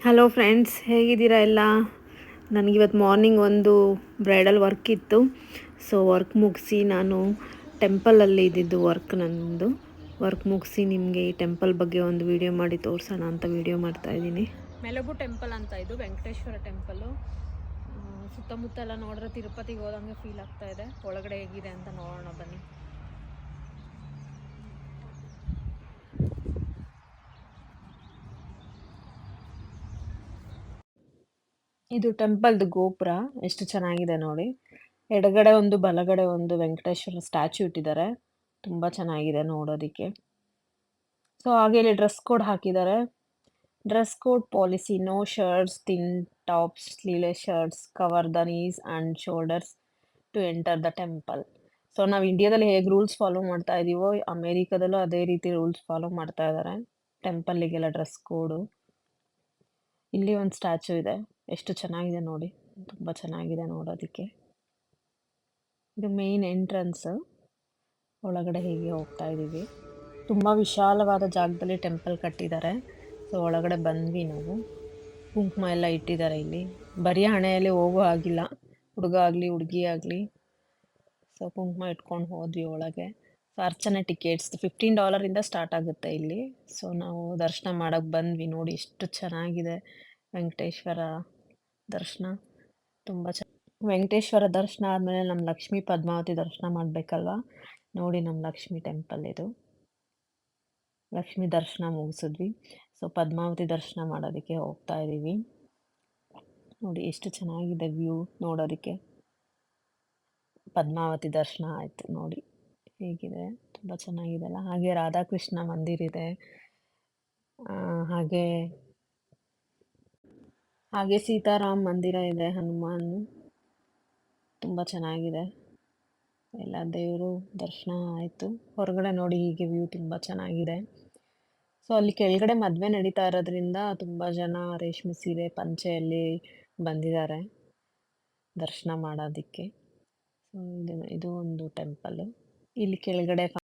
Hello friends, ಹೇಗಿದ್ದೀರಾ ಎಲ್ಲ? ನನಗಿವತ್ತು morning ಒಂದು ಬ್ರೈಡಲ್ ವರ್ಕ್ ಇತ್ತು. ಸೊ ವರ್ಕ್ ಮುಗಿಸಿ ನಾನು ಟೆಂಪಲಲ್ಲಿ ಇದ್ದಿದ್ದು ವರ್ಕ್ ಮುಗಿಸಿ ನಿಮಗೆ ಈ ಟೆಂಪಲ್ ಬಗ್ಗೆ ಒಂದು ವಿಡಿಯೋ ಮಾಡಿ ತೋರಿಸೋಣ ಅಂತ ವಿಡಿಯೋ ಮಾಡ್ತಾಯಿದ್ದೀನಿ. ಮೆಲಗು ಟೆಂಪಲ್ ಅಂತ, ಇದು ವೆಂಕಟೇಶ್ವರ ಟೆಂಪಲ್ಲು. ಸುತ್ತಮುತ್ತ ಎಲ್ಲ ನೋಡಿದ್ರೆ ತಿರುಪತಿಗೆ ಹೋದಂಗೆ ಫೀಲ್ ಆಗ್ತಾ ಇದೆ. ಒಳಗಡೆ ಹೇಗಿದೆ ಅಂತ ನೋಡೋಣ ಬನ್ನಿ. ಇದು ಟೆಂಪಲ್ದು ಗೋಪುರ ಎಷ್ಟು ಚೆನ್ನಾಗಿದೆ ನೋಡಿ. ಎಡಗಡೆ ಒಂದು ಬಲಗಡೆ ಒಂದು ವೆಂಕಟೇಶ್ವರ ಸ್ಟ್ಯಾಚ್ಯೂ ಇಟ್ಟಿದ್ದಾರೆ. ತುಂಬ ಚೆನ್ನಾಗಿದೆ ನೋಡೋದಕ್ಕೆ. ಸೊ ಹಾಗೆ ಇಲ್ಲಿ ಡ್ರೆಸ್ ಕೋಡ್ ಹಾಕಿದ್ದಾರೆ. Dress code policy: no shirts, thin tops, sleeveless shirts, cover the knees and shoulders to enter the temple. So ನಾವು ಇಂಡಿಯಾದಲ್ಲಿ ಹೇಗೆ ರೂಲ್ಸ್ ಫಾಲೋ ಮಾಡ್ತಾ ಇದ್ದೀವೋ ಅಮೇರಿಕಾದಲ್ಲೂ ಅದೇ ರೀತಿ ರೂಲ್ಸ್ ಫಾಲೋ ಮಾಡ್ತಾ ಇದ್ದಾರೆ. ಟೆಂಪಲ್ಲಿಗೆಲ್ಲ ಡ್ರೆಸ್ ಕೋಡು. ಇಲ್ಲಿ ಒಂದು ಸ್ಟ್ಯಾಚ್ಯೂ ಇದೆ, ಎಷ್ಟು ಚೆನ್ನಾಗಿದೆ ನೋಡಿ, ತುಂಬ ಚೆನ್ನಾಗಿದೆ ನೋಡೋದಕ್ಕೆ. ಇದು ಮೇನ್ ಎಂಟ್ರೆನ್ಸ್. ಒಳಗಡೆ ಹೀಗೆ ಹೋಗ್ತಾ ಇದ್ದೀವಿ. ತುಂಬ ವಿಶಾಲವಾದ ಜಾಗದಲ್ಲಿ ಟೆಂಪಲ್ ಕಟ್ಟಿದ್ದಾರೆ. ಸೊ ಒಳಗಡೆ ಬಂದ್ವಿ ನಾವು. ಕುಂಕುಮ ಎಲ್ಲ ಇಟ್ಟಿದ್ದಾರೆ ಇಲ್ಲಿ. ಬರೀ ಹಣೆಯಲ್ಲಿ ಹೋಗೋ ಆಗಿಲ್ಲ, ಹುಡುಗ ಆಗಲಿ ಹುಡುಗಿ ಆಗಲಿ. ಸೊ ಕುಂಕುಮ ಇಟ್ಕೊಂಡು ಹೋದ್ವಿ ಒಳಗೆ. ಸೊ ಅರ್ಚನೆ ಟಿಕೆಟ್ಸ್ $15 ಸ್ಟಾರ್ಟ್ ಆಗುತ್ತೆ ಇಲ್ಲಿ. ಸೊ ನಾವು ದರ್ಶನ ಮಾಡೋಕ್ಕೆ ಬಂದ್ವಿ. ನೋಡಿ ಎಷ್ಟು ಚೆನ್ನಾಗಿದೆ ವೆಂಕಟೇಶ್ವರ ದರ್ಶನ, ತುಂಬ ವೆಂಕಟೇಶ್ವರ ದರ್ಶನ ಆದಮೇಲೆ ನಮ್ಮ ಲಕ್ಷ್ಮೀ ಪದ್ಮಾವತಿ ದರ್ಶನ ಮಾಡಬೇಕಲ್ವ. ನೋಡಿ ನಮ್ಮ ಲಕ್ಷ್ಮೀ ಟೆಂಪಲ್ ಇದು. ಲಕ್ಷ್ಮೀ ದರ್ಶನ ಮುಗಿಸಿದ್ವಿ. ಸೊ ಪದ್ಮಾವತಿ ದರ್ಶನ ಮಾಡೋದಕ್ಕೆ ಹೋಗ್ತಾ ಇದ್ದೀವಿ. ನೋಡಿ ಎಷ್ಟು ಚೆನ್ನಾಗಿದೆ ವ್ಯೂ ನೋಡೋದಕ್ಕೆ. ಪದ್ಮಾವತಿ ದರ್ಶನ ಆಯಿತು ನೋಡಿ ಹೇಗಿದೆ, ತುಂಬ ಚೆನ್ನಾಗಿದೆ ಅಲ್ಲ. ಹಾಗೆ ರಾಧಾಕೃಷ್ಣ ಮಂದಿರ ಇದೆ. ಹಾಗೆ ಸೀತಾರಾಮ್ ಮಂದಿರ ಇದೆ, ಹನುಮಾನ್. ತುಂಬ ಚೆನ್ನಾಗಿದೆ. ಎಲ್ಲ ದೇವರು ದರ್ಶನ ಆಯಿತು. ಹೊರಗಡೆ ನೋಡಿ ಹೀಗೆ ವ್ಯೂ ತುಂಬ ಚೆನ್ನಾಗಿದೆ. ಸೊ ಅಲ್ಲಿ ಕೆಳಗಡೆ ಮದುವೆ ನಡೀತಾ ಇರೋದ್ರಿಂದ ತುಂಬ ಜನ ರೇಷ್ಮೆ ಸೀರೆ ಪಂಚೆಯಲ್ಲಿ ಬಂದಿದ್ದಾರೆ ದರ್ಶನ ಮಾಡೋದಕ್ಕೆ. ಸೊ ಇದು ಒಂದು ಟೆಂಪಲ್ಲು. ಇಲ್ಲಿ ಕೆಳಗಡೆ